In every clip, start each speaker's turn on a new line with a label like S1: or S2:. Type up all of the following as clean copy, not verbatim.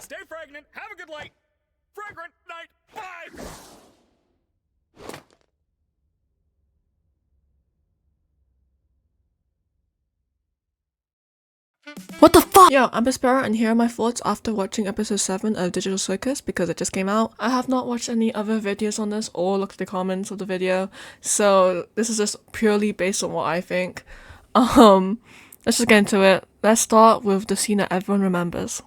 S1: Stay fragrant, have a good light. Fragrant night 5!
S2: What the fuck? Yo, I'm Bespera and here are my thoughts after watching episode 7 of Digital Circus because it just came out. I have not watched any other videos on this or looked at the comments of the video, so this is just purely based on what I think. Let's just get into it. Let's start with the scene that everyone remembers.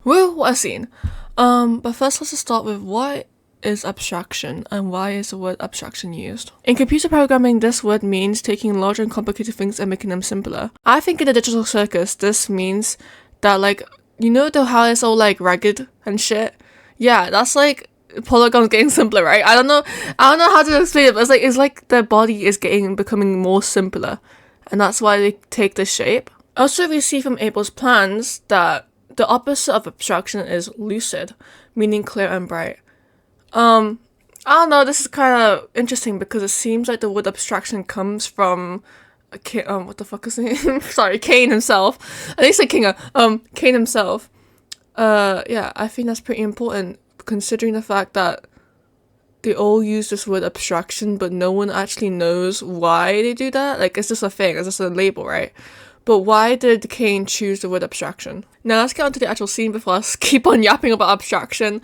S2: Woo, what a scene. But first let's just start with what is abstraction and why is the word abstraction used? In computer programming, this word means taking large and complicated things and making them simpler. I think in the digital circus, this means that, like, you know how it's all like ragged and shit? Yeah, that's like polygons getting simpler, right? I don't know how to explain it, but it's like their body is becoming more simpler, and that's why they take this shape. Also, we see from Abel's plans that the opposite of abstraction is lucid, meaning clear and bright. I don't know, this is kind of interesting because it seems like the word abstraction comes from what the fuck is his name? Sorry, Cain himself. I think it's like Cain himself. Yeah, I think that's pretty important considering the fact that they all use this word abstraction, but no one actually knows why they do that. Like, it's just a thing, it's just a label, right? But why did Cain choose the word abstraction? Now let's get on to the actual scene before I keep on yapping about abstraction.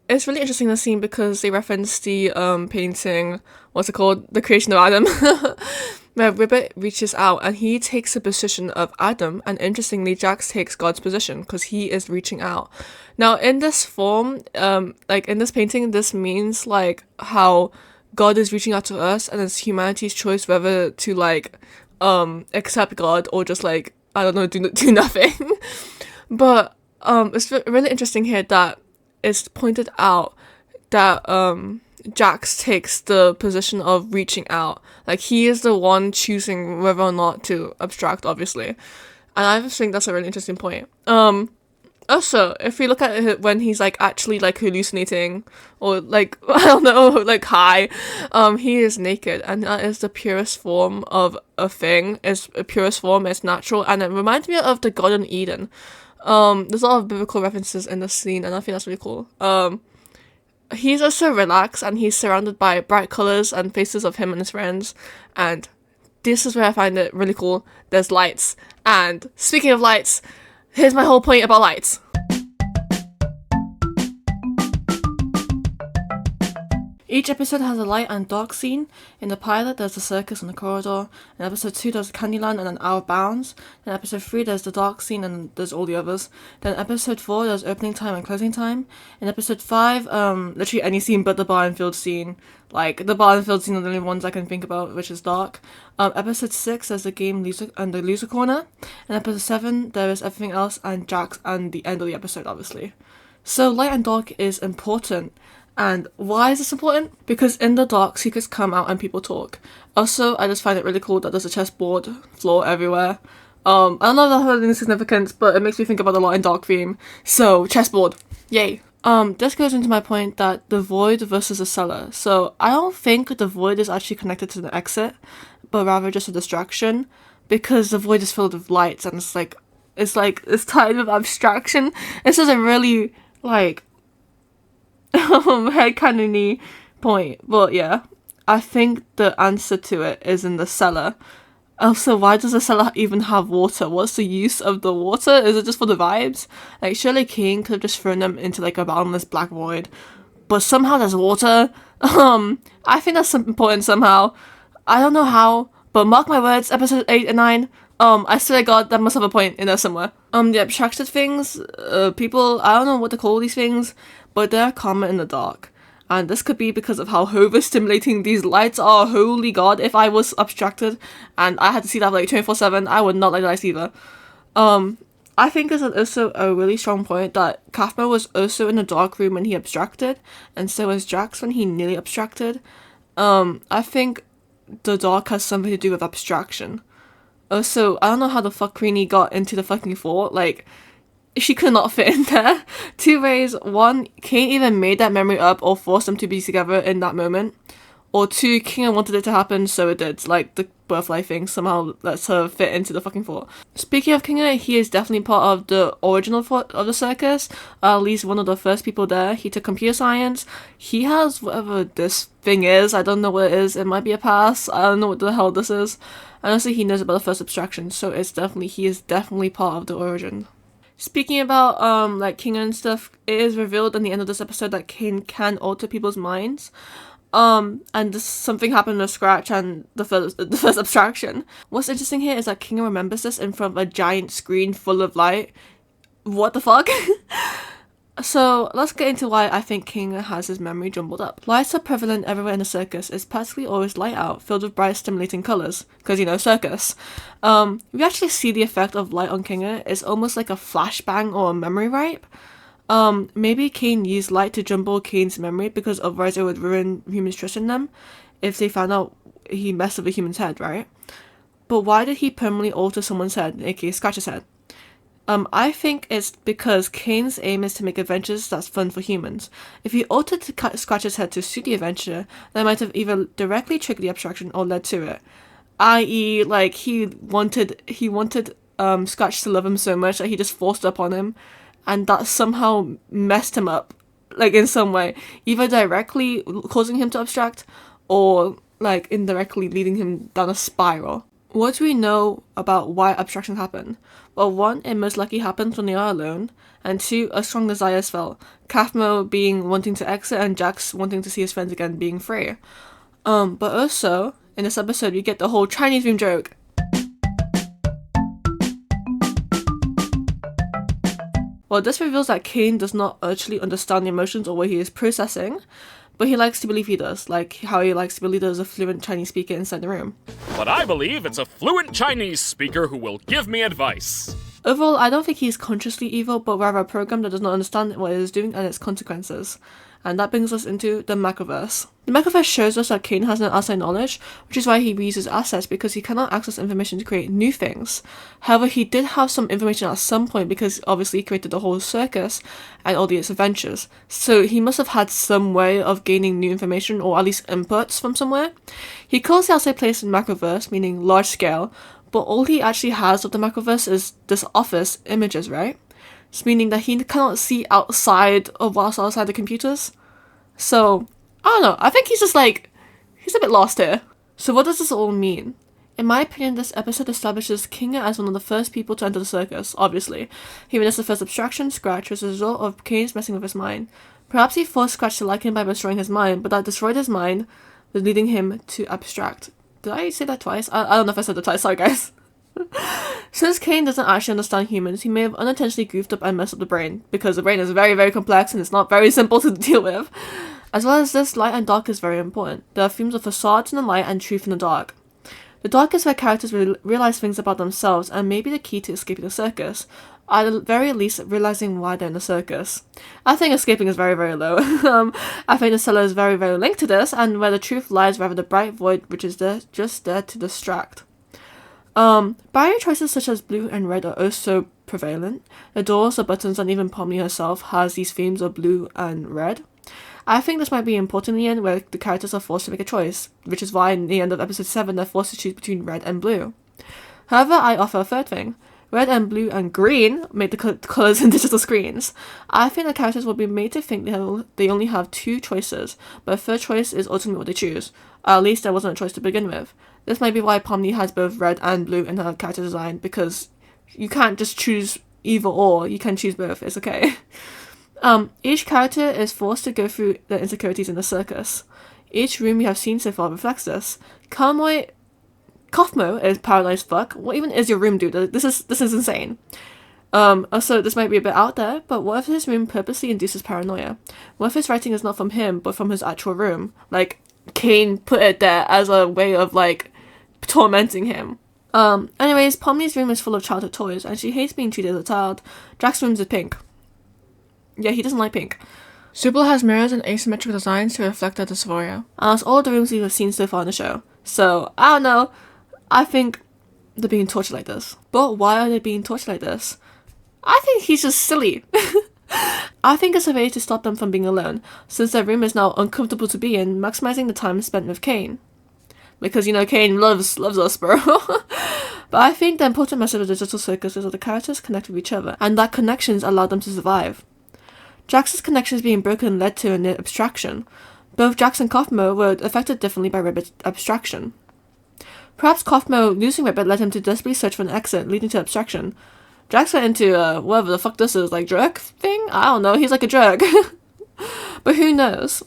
S2: It's really interesting, the scene, because they reference the painting, what's it called? The Creation of Adam, where Ribbit reaches out and he takes the position of Adam, and interestingly, Jax takes God's position because he is reaching out. Now, in this form, like in this painting, this means like how God is reaching out to us, and it's humanity's choice whether to like accept God or just like, I don't know, do nothing. But it's really interesting here that it's pointed out that Jax takes the position of reaching out. Like, he is the one choosing whether or not to abstract, obviously. And I just think that's a really interesting point. Also, if we look at it when he's like actually like hallucinating or like, I don't know, like high, he is naked, and that is the purest form of a thing. It's a purest form, it's natural, and it reminds me of the Garden of Eden. There's a lot of biblical references in the scene, and I think that's really cool. He's also relaxed, and he's surrounded by bright colors and faces of him and his friends, and this is where I find it really cool. There's lights, and speaking of lights, here's my whole point about lights. Each episode has a light and dark scene. In the pilot, there's the circus and the corridor. In episode 2, there's Candyland and an hour of bounds. In episode 3, there's the dark scene and there's all the others. Then episode 4, there's opening time and closing time. In episode 5, literally any scene but the bar and field scene. Like, the bar and field scene are the only ones I can think about, which is dark. Episode 6, there's the game loser and the loser corner. In episode 7, there is everything else and Jax and the end of the episode, obviously. So light and dark is important. And why is this important? Because in the dark, secrets come out and people talk. Also, I just find it really cool that there's a chessboard floor everywhere. I don't know if that has any significance, but it makes me think about the light and dark theme. So, chessboard. Yay. This goes into my point that the void versus the cellar. So, I don't think the void is actually connected to the exit, but rather just a distraction. Because the void is filled with lights and it's tied with abstraction. This is a really, like, headcanon-y point, but yeah, I think the answer to it is in the cellar. Also, why does the cellar even have water? What's the use of the water? Is it just for the vibes? Like, surely Cain could have just thrown them into like a bottomless black void, but somehow there's water. I think that's important somehow. I don't know how, but mark my words, episode 8 and 9, I swear to God, that must have a point in there somewhere. The abstracted things, people, I don't know what to call these things, but they're common in the dark. And this could be because of how overstimulating these lights are. Holy God, if I was abstracted and I had to see that like 24/7, I would not like lights either. I think there's also a really strong point that Kathma was also in the dark room when he abstracted, and so was Jax when he nearly abstracted. I think the dark has something to do with abstraction. Also, I don't know how the fuck Queenie got into the fucking fort. Like, she could not fit in there. 2 ways. 1, Cain either made that memory up or forced them to be together in that moment. Or 2, King wanted it to happen, so it did. Like, the butterfly thing somehow lets her fit into the fucking fort. Speaking of Kinga, he is definitely part of the original fort of the circus, at least one of the first people there. He took computer science. He has whatever this thing is. I don't know what it is. It might be a pass. I don't know what the hell this is. Honestly, he knows about the first abstraction, so he is definitely part of the origin. Speaking about like Kinga and stuff, it is revealed in the end of this episode that Kane can alter people's minds. And something happened to Scratch and the first abstraction. What's interesting here is that Kinga remembers this in front of a giant screen full of light. What the fuck? So let's get into why I think Kinga has his memory jumbled up. Lights are prevalent everywhere in the circus. It's practically always light out, filled with bright stimulating colours, because circus. We actually see the effect of light on Kinga. It's almost like a flashbang or a memory wipe. Maybe Kane used light to jumble Kane's memory because otherwise it would ruin humans' trust in them if they found out he messed with a human's head, right? But why did he permanently alter someone's head, aka Scratch's head? I think it's because Kane's aim is to make adventures that's fun for humans. If he altered Scratch's head to suit the adventure, that might have either directly triggered the abstraction or led to it. I.e., like, he wanted Scratch to love him so much that he just forced it upon him, and that somehow messed him up, like, in some way. Either directly causing him to abstract, or, like, indirectly leading him down a spiral. What do we know about why abstractions happen? Well, 1, it most likely happens when they are alone, and 2, a strong desire is felt. Kathmo being wanting to exit, and Jax wanting to see his friends again, being free. But also, in this episode, we get the whole Chinese room joke. Well, this reveals that Kane does not actually understand the emotions or what he is processing, but he likes to believe he does, like how he likes to believe there's a fluent Chinese speaker inside the room.
S1: But I believe it's a fluent Chinese speaker who will give me advice.
S2: Overall, I don't think he's consciously evil, but rather a program that does not understand what it is doing and its consequences. And that brings us into the Macroverse. The Macroverse shows us that Kane has no outside knowledge, which is why he reuses assets, because he cannot access information to create new things. However, he did have some information at some point, because obviously he created the whole circus and all its adventures. So he must have had some way of gaining new information, or at least inputs from somewhere. He calls the outside place Macroverse, meaning large scale, but all he actually has of the Macroverse is this office images, right? It's meaning that he cannot see outside of what's outside the computers. So, I don't know. I think he's just like, he's a bit lost here. So what does this all mean? In my opinion, this episode establishes Kinga as one of the first people to enter the circus, obviously. He witnessed the first abstraction, Scratch, was a result of Kane's messing with his mind. Perhaps he forced Scratch to like him by destroying his mind, but that destroyed his mind, leading him to abstract. Did I say that twice? I don't know if I said that twice, sorry guys. Since Kane doesn't actually understand humans, he may have unintentionally goofed up and messed up the brain, because the brain is very, very complex and it's not very simple to deal with. As well as this, light and dark is very important. There are themes of facades in the light and truth in the dark. The dark is where characters realize things about themselves and may be the key to escaping the circus, at the very least realizing why they're in the circus. I think escaping is very, very low. I think the seller is very, very linked to this, and where the truth lies rather the bright void which is there, just there to distract. Binary choices such as blue and red are also prevalent. The doors, the buttons, and even Pomni herself has these themes of blue and red. I think this might be important in the end, where the characters are forced to make a choice, which is why in the end of episode 7 they're forced to choose between red and blue. However, I offer a third thing. Red and blue and green make the colours in digital screens. I think the characters will be made to think they only have 2 choices, but a third choice is ultimately what they choose. At least there wasn't a choice to begin with. This might be why Pomni has both red and blue in her character design, because you can't just choose either or, you can choose both, it's okay. Each character is forced to go through their insecurities in the circus. Each room we have seen so far reflects this. Kathmo is paralyzed fuck. What even is your room, dude? This is insane. Also, this might be a bit out there, but what if his room purposely induces paranoia? What if his writing is not from him, but from his actual room? Like, Kane put it there as a way of, like, tormenting him. Anyways, Pomni's room is full of childhood toys, and she hates being treated as a child. Jack's room is pink. Yeah, he doesn't like pink. Super has mirrors and asymmetrical designs to reflect their dysphoria. And that's all the rooms we have seen so far in the show. So, I don't know. I think they're being tortured like this. But why are they being tortured like this? I think he's just silly. I think it's a way to stop them from being alone, since their room is now uncomfortable to be in, maximizing the time spent with Kane. Because, Kane loves us, bro. But I think the important message of digital circus is that the characters connect with each other, and that connections allow them to survive. Jax's connections being broken led to a near abstraction. Both Jax and Kaufmo were affected differently by Ribbit's abstraction. Perhaps Kaufmo losing Ribbit led him to desperately search for an exit, leading to abstraction. Jax went into, whatever the fuck this is, like, jerk thing? I don't know, he's like a jerk. But who knows?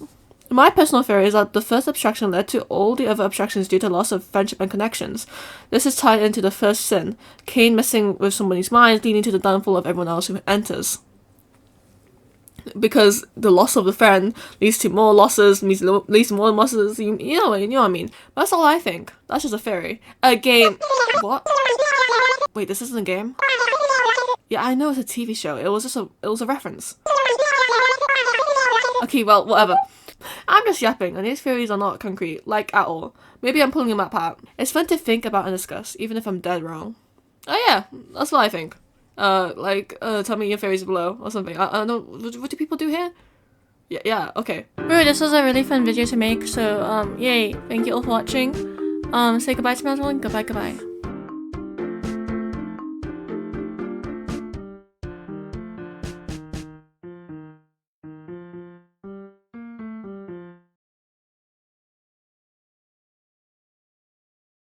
S2: My personal theory is that the first abstraction led to all the other abstractions due to loss of friendship and connections. This is tied into the first sin, Cain messing with somebody's mind, leading to the downfall of everyone else who enters. Because the loss of the friend leads to more losses, leads to more losses, you know what I mean. That's all I think. That's just a theory. A game. What? Wait, this isn't a game? Yeah, I know it's a TV show. It was a reference. Okay, well, whatever. I'm just yapping, and these theories are not concrete, like, at all. Maybe I'm pulling them apart. It's fun to think about and discuss, even if I'm dead wrong. Oh yeah, that's what I think. Tell me your theories below, or something. I don't know, what do people do here? Yeah, okay. Bro, this was a really fun video to make, so, yay. Thank you all for watching. Say goodbye to me, everyone. Goodbye.